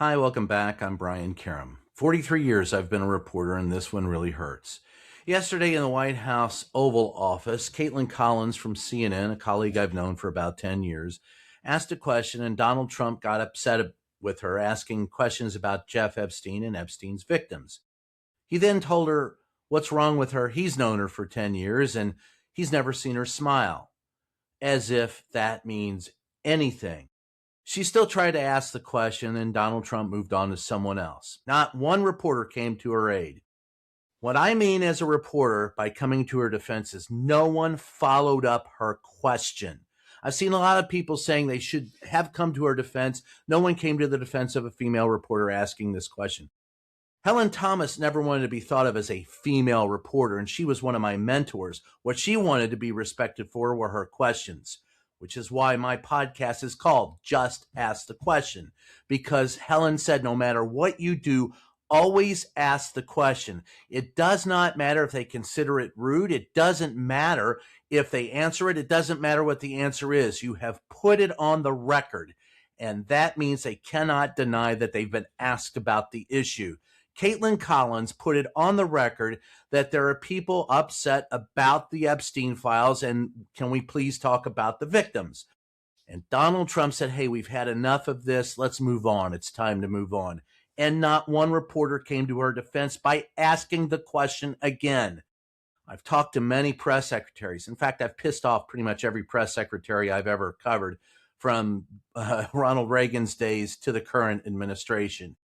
Hi, welcome back. I'm Brian Karam. 43 years I've been a reporter, and this one really hurts. Yesterday in the White House Oval Office, Kaitlin Collins from CNN, a colleague I've known for about 10 years, asked a question, and Donald Trump got upset with her, asking questions about Jeff Epstein and Epstein's victims. He then told her what's wrong with her. He's known her for 10 years, and he's never seen her smile, as if that means anything. She still tried to ask the question, and Donald Trump moved on to someone else. Not one reporter came to her aid. What I mean as a reporter by coming to her defense is no one followed up her question. I've seen a lot of people saying they should have come to her defense. No one came to the defense of a female reporter asking this question. Helen Thomas never wanted to be thought of as a female reporter, and she was one of my mentors. What she wanted to be respected for were her questions, which is why my podcast is called Just Ask the Question, because Helen said no matter what you do, always ask the question. It does not matter if they consider it rude. It doesn't matter if they answer it. It doesn't matter what the answer is. You have put it on the record, and that means they cannot deny that they've been asked about the issue. Kaitlin Collins put it on the record that there are people upset about the Epstein files, and can we please talk about the victims? And Donald Trump said, hey, we've had enough of this. Let's move on. It's time to move on. And not one reporter came to her defense by asking the question again. I've talked to many press secretaries. In fact, I've pissed off pretty much every press secretary I've ever covered, from Ronald Reagan's days to the current administration.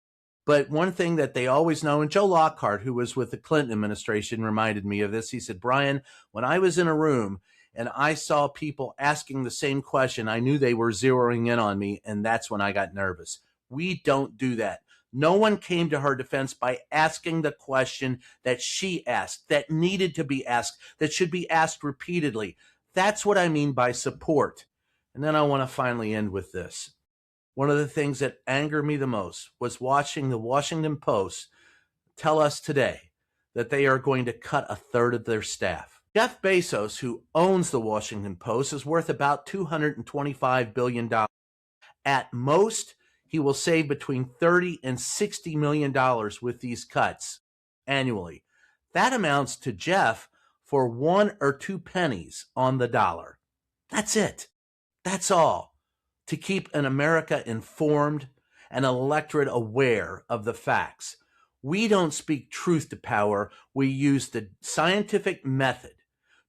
But one thing that they always know, and Joe Lockhart, who was with the Clinton administration, reminded me of this. He said, Brian, when I was in a room and I saw people asking the same question, I knew they were zeroing in on me, and that's when I got nervous. We don't do that. No one came to her defense by asking the question that she asked, that needed to be asked, that should be asked repeatedly. That's what I mean by support. And then I want to finally end with this. One of the things that angered me the most was watching the Washington Post tell us today that they are going to cut a third of their staff. Jeff Bezos, who owns the Washington Post, is worth about $225 billion. At most, he will save between $30 and $60 million with these cuts annually. That amounts to Jeff for 1 or 2 pennies on the dollar. That's it. That's all. To keep an America informed and an electorate aware of the facts. We don't speak truth to power. We use the scientific method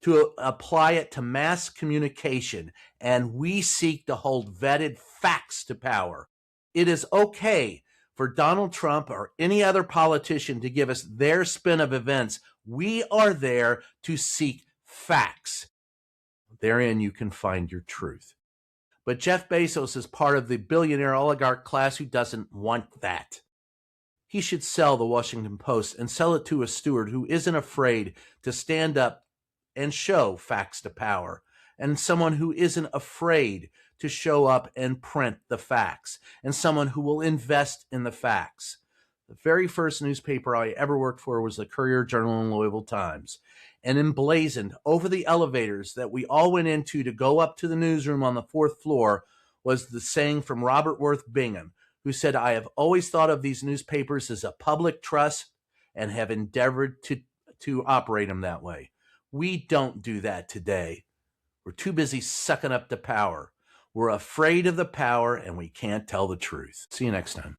to apply it to mass communication, and we seek to hold vetted facts to power. It is okay for Donald Trump or any other politician to give us their spin of events. We are there to seek facts. Therein you can find your truth. But Jeff Bezos is part of the billionaire oligarch class who doesn't want that. He should sell the Washington Post and sell it to a steward who isn't afraid to stand up and show facts to power, and someone who isn't afraid to show up and print the facts, and someone who will invest in the facts. The very first newspaper I ever worked for was the Courier-Journal and Louisville Times. And emblazoned over the elevators that we all went into to go up to the newsroom on the 4th floor was the saying from Robert Worth Bingham, who said, I have always thought of these newspapers as a public trust and have endeavored to operate them that way. We don't do that today. We're too busy sucking up the power. We're afraid of the power, and we can't tell the truth. See you next time.